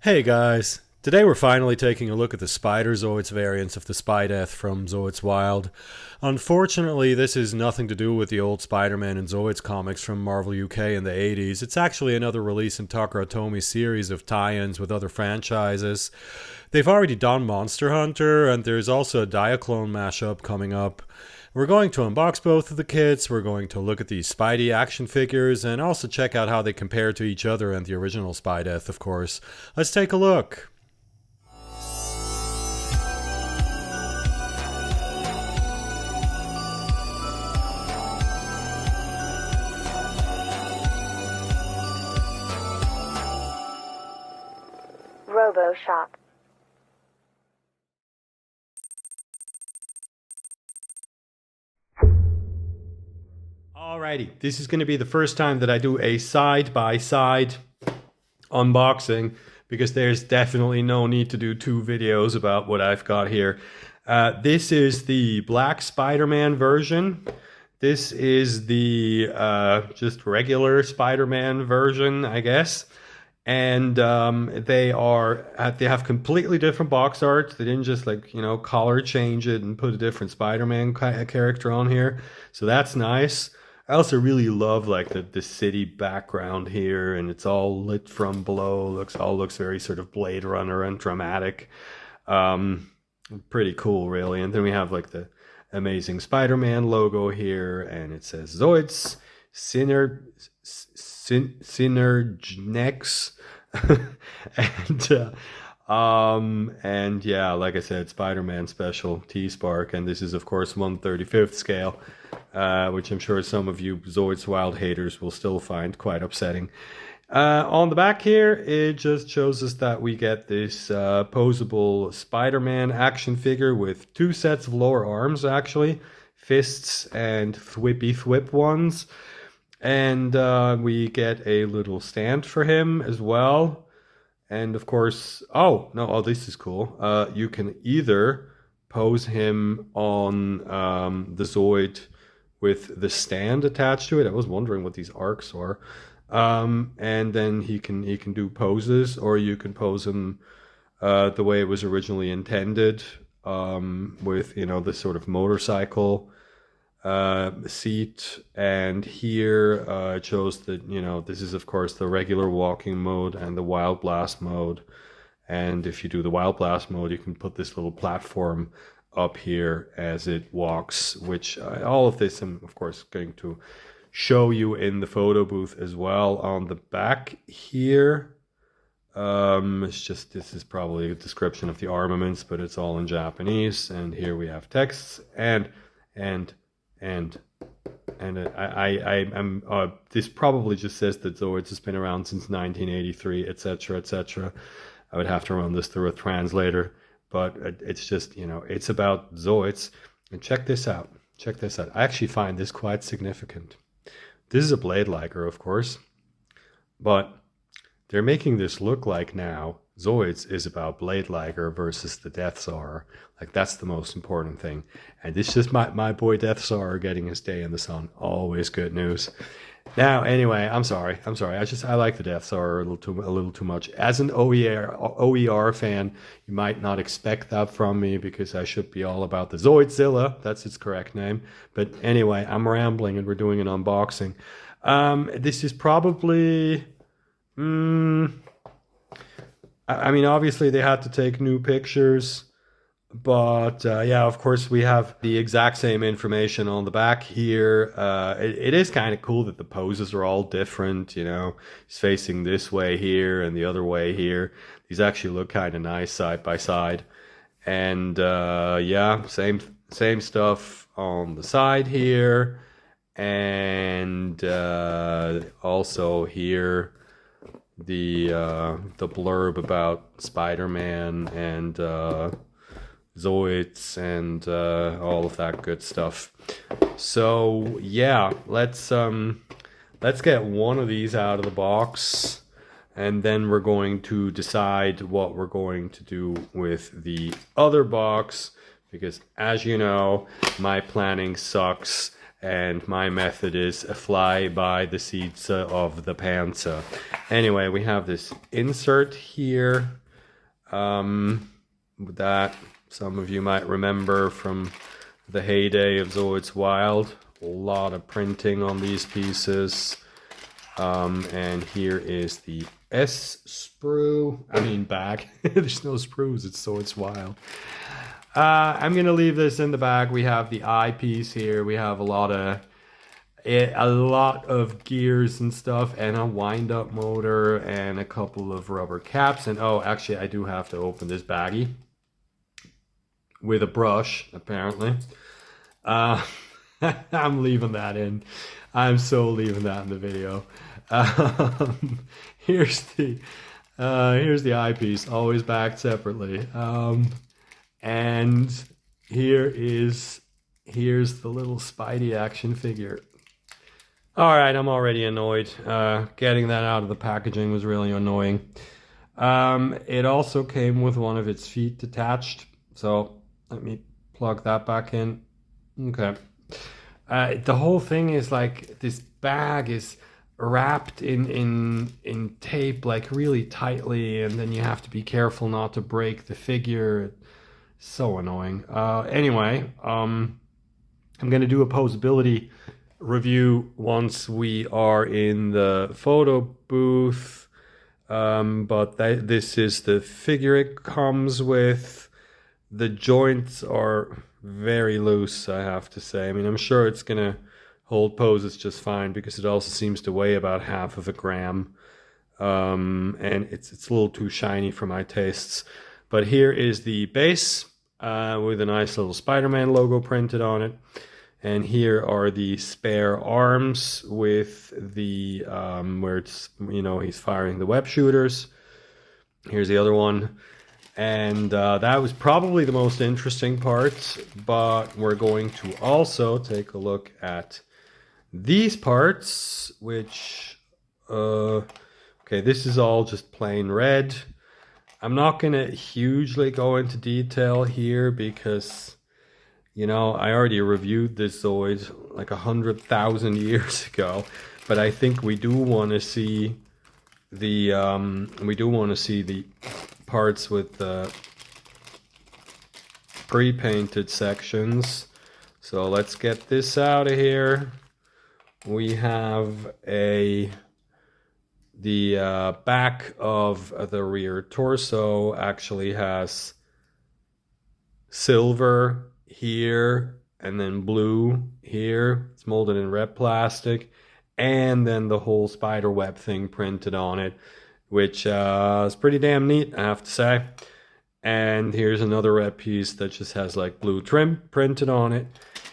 Hey guys, today we're finally taking a look at the Spider Zoids variants of the Spideth from Zoids Wild. Unfortunately, this is nothing to do with the old Spider-Man and Zoids comics from Marvel UK in the 80s. It's actually another release in Takara Tomi's series of tie-ins with other franchises. They've already done Monster Hunter, and there's also a Diaclone mashup coming up. We're going to unbox both of the kits, we're going to look at these Spidey action figures, and also check out how they compare to each other and the original Spideth, of course. Let's take a look. Robo Shop. Alrighty, this is going to be the first time that I do a side-by-side unboxing because there's definitely no need to do two videos about what I've got here. This is the Black Spider-Man version. This is the just regular Spider-Man version, I guess. And they have completely different box art. They didn't just color change it and put a different Spider-Man character on here. So that's nice. I also really love the city background here, and it's all lit from below. Looks very sort of Blade Runner and dramatic. Pretty cool, really. And then we have the Amazing Spider-Man logo here, and it says Zoids Synergenex. and yeah, like I said, Spider-Man Special T-Spark, and this is of course 1/35th scale, which I'm sure some of you Zoids Wild haters will still find quite upsetting. On the back here, it just shows us that we get this posable Spider-Man action figure with two sets of lower arms, actually, fists and thwippy thwip ones. And we get a little stand for him as well. And of course, this is cool. You can either pose him on the Zoid with the stand attached to it. I was wondering what these arcs are. And then he can do poses, or you can pose him the way it was originally intended, with the sort of motorcycle seat. And here it shows that this is of course the regular walking mode and the Wild Blast mode. And if you do the Wild Blast mode, you can put this little platform up here as it walks, which all of this I'm of course going to show you in the photo booth as well. On the back here, this is probably a description of the armaments, but it's all in Japanese. And here we have texts and this probably just says that Zoids has been around since 1983, etc., etc. I would have to run this through a translator, but it's just, it's about Zoids. And check this out. I actually find this quite significant. This is a Blade Liger, of course, but they're making this look like now Zoids is about Blade Liger versus the Death Star. That's the most important thing. And it's just my boy Death Star getting his day in the sun. Always good news. Now, anyway, I'm sorry. I like the Death Star a little too much. As an OER fan, you might not expect that from me because I should be all about the Zoidzilla. That's its correct name. But anyway, I'm rambling and we're doing an unboxing. This is probably... obviously they had to take new pictures, but of course we have the exact same information on the back here. It is kind of cool that the poses are all different. He's facing this way here and the other way here. These actually look kind of nice side by side. And same stuff on the side here, and also here the blurb about Spider-Man and Zoids and all of that good stuff. So yeah, let's get one of these out of the box, and then we're going to decide what we're going to do with the other box, because as you know, my planning sucks. and my method is a fly by the seats of the pants. Anyway, we have this insert here that some of you might remember from the heyday of Zoids Wild. A lot of printing on these pieces. And here is the bag. There's no sprues, it's Zoids Wild. I'm gonna leave this in the bag. We have the eyepiece here. We have a lot of gears and stuff, and a wind-up motor, and a couple of rubber caps. And oh, actually, I do have to open this baggie with a brush, apparently. I'm leaving that in. I'm so leaving that in the video. Here's the eyepiece, always backed separately. And here's the little Spidey action figure. All right, I'm already annoyed. Getting that out of the packaging was really annoying. It also came with one of its feet detached. So let me plug that back in. Okay. The whole thing is like this bag is wrapped in tape like really tightly, and then you have to be careful not to break the figure. So annoying. Anyway, I'm going to do a posability review once we are in the photo booth. But this is the figure it comes with. The joints are very loose, I have to say. I mean, I'm sure it's going to hold poses just fine because it also seems to weigh about half of a gram. And it's a little too shiny for my tastes. But here is the base with a nice little Spider-Man logo printed on it. And here are the spare arms with the, where it's, he's firing the web shooters. Here's the other one. And that was probably the most interesting part. But we're going to also take a look at these parts, which, okay, this is all just plain red. I'm not going to hugely go into detail here because, I already reviewed this Zoid like 100,000 years ago. But I think we do want to see the parts with the pre-painted sections. So let's get this out of here. We have the back of the rear torso actually has silver here and then blue here. It's molded in red plastic, and then the whole spider web thing printed on it, which is pretty damn neat, I have to say. And here's another red piece that just has like blue trim printed on it.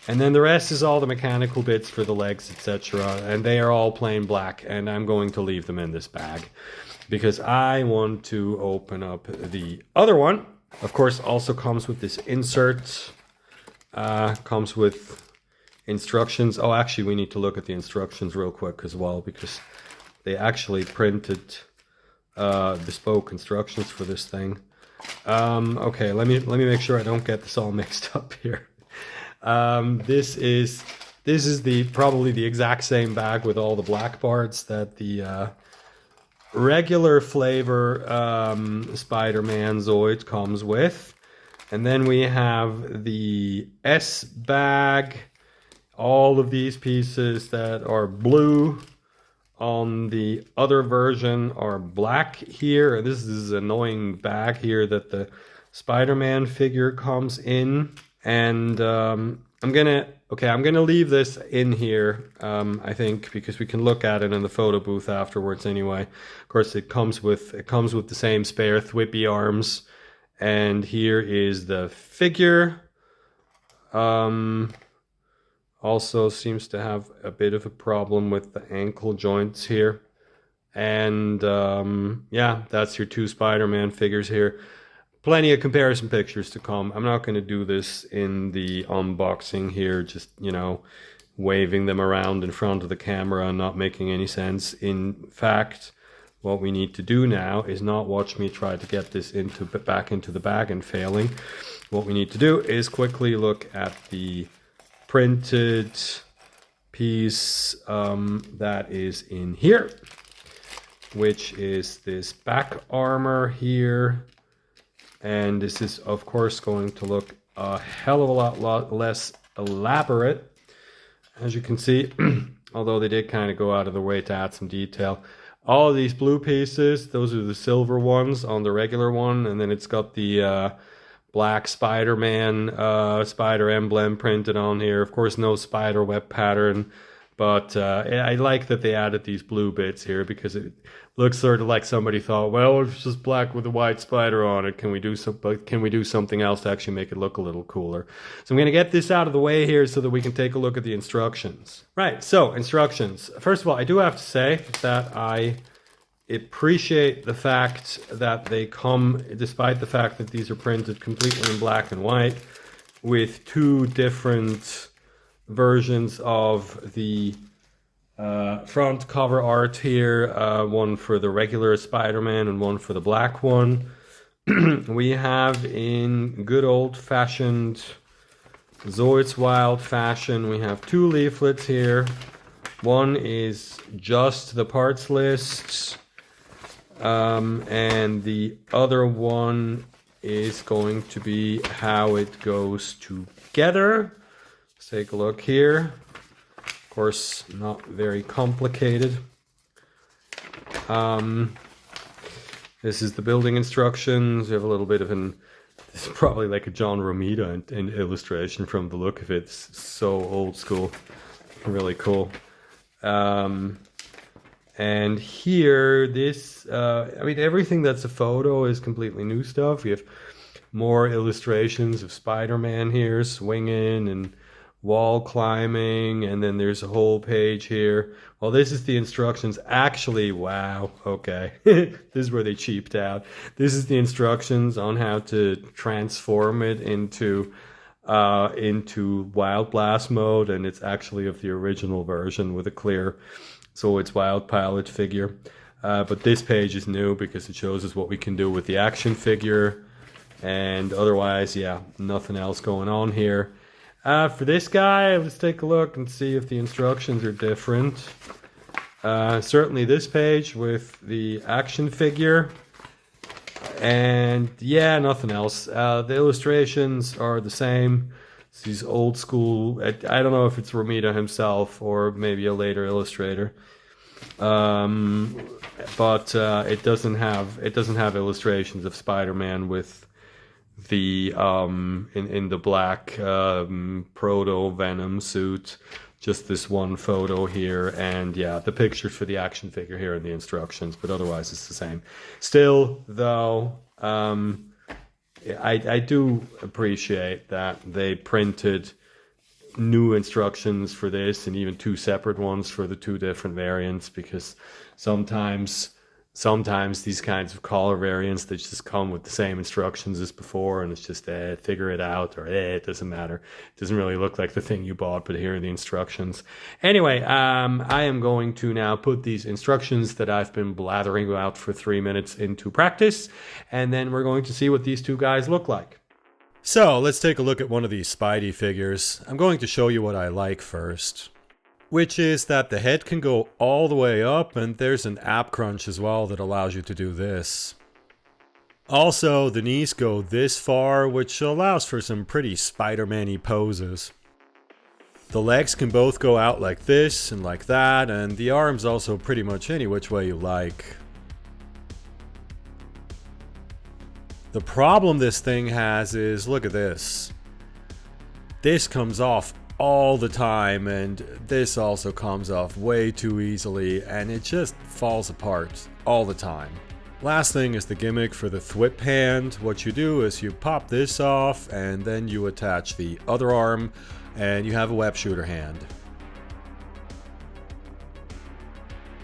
And then the rest is all the mechanical bits for the legs, etc. And they are all plain black, and I'm going to leave them in this bag because I want to open up the other one. Of course, also comes with this insert. Comes with instructions. Oh, actually, we need to look at the instructions real quick as well because they actually printed bespoke instructions for this thing. Okay, let me make sure I don't get this all mixed up here. This is probably the exact same bag with all the black parts that the regular flavor Spider-Man Zoid comes with. And then we have the S bag. All of these pieces that are blue on the other version are black here. This is an annoying bag here that the Spider-Man figure comes in. And I'm gonna leave this in here, I think, because we can look at it in the photo booth afterwards anyway. Of course, it comes with the same spare thwippy arms. And here is the figure. Also seems to have a bit of a problem with the ankle joints here. And yeah, that's your two Spider-Man figures here. Plenty of comparison pictures to come. I'm not going to do this in the unboxing here, just, waving them around in front of the camera and not making any sense. In fact, what we need to do now is not watch me try to get this back into the bag and failing. What we need to do is quickly look at the printed piece that is in here, which is this back armor here. And this is, of course, going to look a hell of a lot less elaborate, as you can see, although they did kind of go out of their way to add some detail. All of these blue pieces, those are the silver ones on the regular one, and then it's got the black Spider-Man spider emblem printed on here. Of course, no spider web pattern, but I like that they added these blue bits here because it looks sort of like somebody thought, well, it's just black with a white spider on it. Can we do something else to actually make it look a little cooler? So I'm going to get this out of the way here so that we can take a look at the instructions. Right, so instructions. First of all, I do have to say that I appreciate the fact that they come, despite the fact that these are printed completely in black and white, with two different versions of the front cover art here, one for the regular Spider-Man and one for the black one. We have, in good old-fashioned Zoids Wild fashion, we have two leaflets here. One is just the parts lists, and the other one is going to be how it goes together. Let's take a look here. Of course, not very complicated. This is the building instructions. We have a little bit of this is probably like a John Romita illustration from the look of it. It's so old school. Really cool. And here, this, everything that's a photo is completely new stuff. We have more illustrations of Spider-Man here, swinging and wall climbing, and then there's a whole page here. Well, this is the instructions. Actually, wow, okay. This is where they cheaped out. This is the instructions on how to transform it into Wild Blast mode, and it's actually of the original version with a clear Zoids Wild Pilot figure. But this page is new because it shows us what we can do with the action figure, and otherwise, yeah, nothing else going on here. For this guy, let's take a look and see if the instructions are different. Certainly this page with the action figure. And yeah, nothing else. The illustrations are the same. It's these old school, I don't know if it's Romita himself or maybe a later illustrator. But it doesn't have illustrations of Spider-Man with the in the black proto Venom suit. Just this one photo here, and yeah, the pictures for the action figure here and the instructions, but otherwise it's the same. Still, though, I do appreciate that they printed new instructions for this and even two separate ones for the two different variants, because sometimes these kinds of color variants, they just come with the same instructions as before, and it's just figure it out, or it doesn't matter. It doesn't really look like the thing you bought, but here are the instructions. Anyway, I am going to now put these instructions that I've been blathering about for 3 minutes into practice, and then we're going to see what these two guys look like. So let's take a look at one of these Spidey figures. I'm going to show you what I like first, which is that the head can go all the way up, and there's an app crunch as well that allows you to do this. Also, the knees go this far, which allows for some pretty Spider-Man-y poses. The legs can both go out like this and like that, and the arms also pretty much any which way you like. The problem this thing has is, look at this. This comes off all the time, and this also comes off way too easily, and it just falls apart all the time. Last thing is the gimmick for the thwip hand. What you do is you pop this off, and then you attach the other arm, and you have a web shooter hand.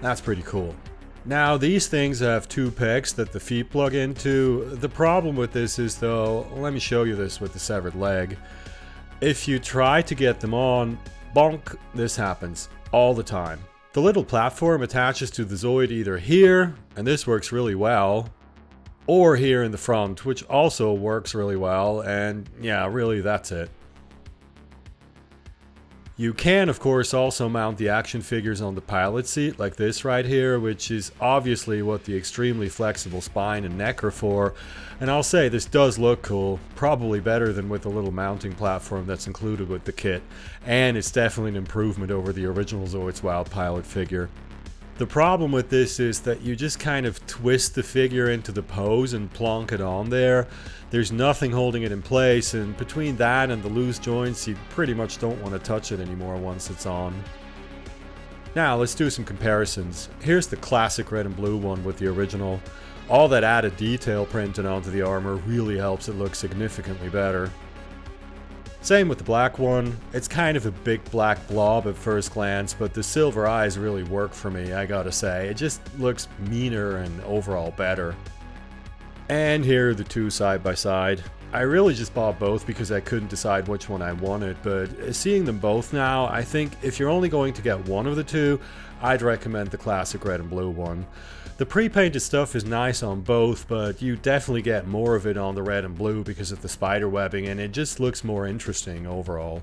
That's pretty cool. Now, these things have two pegs that the feet plug into. The problem with this is, though, let me show you this with the severed leg. If you try to get them on, bonk, this happens all the time. The little platform attaches to the Zoid either here, and this works really well, or here in the front, which also works really well, and yeah, really that's it. You can, of course, also mount the action figures on the pilot seat, like this right here, which is obviously what the extremely flexible spine and neck are for. And I'll say, this does look cool, probably better than with the little mounting platform that's included with the kit, and it's definitely an improvement over the original Zoids Wild pilot figure. The problem with this is that you just kind of twist the figure into the pose and plonk it on there. There's nothing holding it in place, and between that and the loose joints, you pretty much don't want to touch it anymore once it's on. Now let's do some comparisons. Here's the classic red and blue one with the original. All that added detail printed onto the armor really helps it look significantly better. Same with the black one. It's kind of a big black blob at first glance, but the silver eyes really work for me, I gotta say. It just looks meaner and overall better. And here are the two side by side. I really just bought both because I couldn't decide which one I wanted, but seeing them both now, I think if you're only going to get one of the two, I'd recommend the classic red and blue one. The pre-painted stuff is nice on both, but you definitely get more of it on the red and blue because of the spider webbing, and it just looks more interesting overall.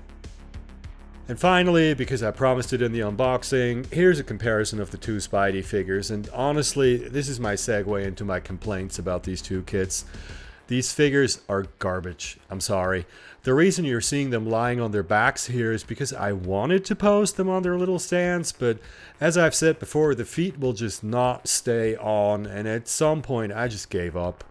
And finally, because I promised it in the unboxing, here's a comparison of the two Spidey figures, and honestly, this is my segue into my complaints about these two kits. These figures are garbage, I'm sorry. The reason you're seeing them lying on their backs here is because I wanted to post them on their little stands, but as I've said before, the feet will just not stay on, and at some point I just gave up.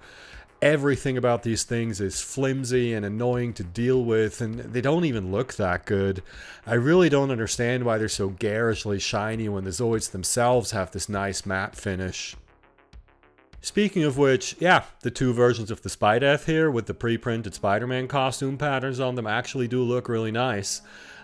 Everything about these things is flimsy and annoying to deal with, and they don't even look that good. I really don't understand why they're so garishly shiny when the Zoids themselves have this nice matte finish. Speaking of which, yeah, the two versions of the Spideth here with the pre-printed Spider-Man costume patterns on them actually do look really nice.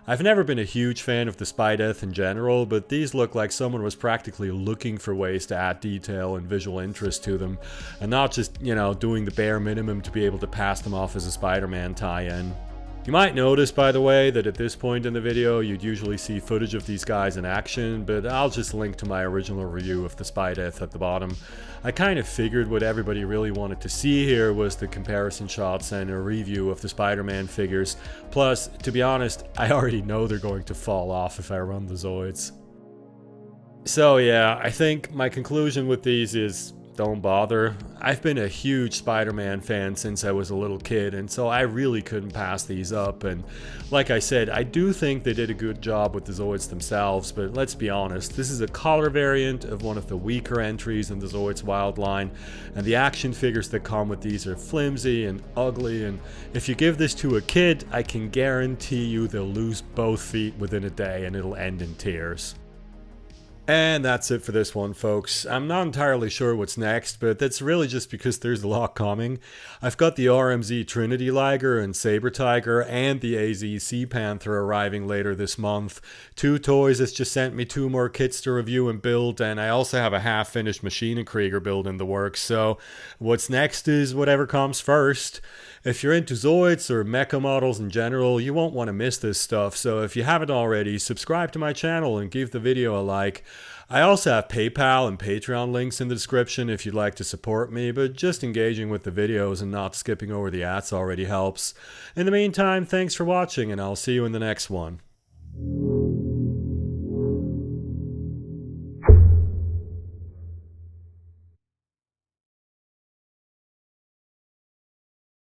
I've never been a huge fan of the Spideth in general, but these look like someone was practically looking for ways to add detail and visual interest to them, and not just, doing the bare minimum to be able to pass them off as a Spider-Man tie-in. You might notice, by the way, that at this point in the video you'd usually see footage of these guys in action, but I'll just link to my original review of the Spideth at the bottom. I kind of figured what everybody really wanted to see here was the comparison shots and a review of the Spider-Man figures. Plus, to be honest, I already know they're going to fall off if I run the Zoids. So yeah, I think my conclusion with these is don't bother. I've been a huge Spider-Man fan since I was a little kid, and so I really couldn't pass these up, and like I said, I do think they did a good job with the Zoids themselves, but let's be honest, this is a collar variant of one of the weaker entries in the Zoids Wild line, and the action figures that come with these are flimsy and ugly, and if you give this to a kid, I can guarantee you they'll lose both feet within a day and it'll end in tears. And that's it for this one, folks. I'm not entirely sure what's next, but that's really just because there's a lot coming. I've got the RMZ Trinity Liger and Saber Tiger and the AZ Sea Panther arriving later this month. Two Toys has just sent me two more kits to review and build, and I also have a half-finished Machine & Krieger build in the works, so what's next is whatever comes first. If you're into Zoids or mecha models in general, you won't want to miss this stuff, so if you haven't already, subscribe to my channel and give the video a like. I also have PayPal and Patreon links in the description if you'd like to support me, but just engaging with the videos and not skipping over the ads already helps. In the meantime, thanks for watching, and I'll see you in the next one.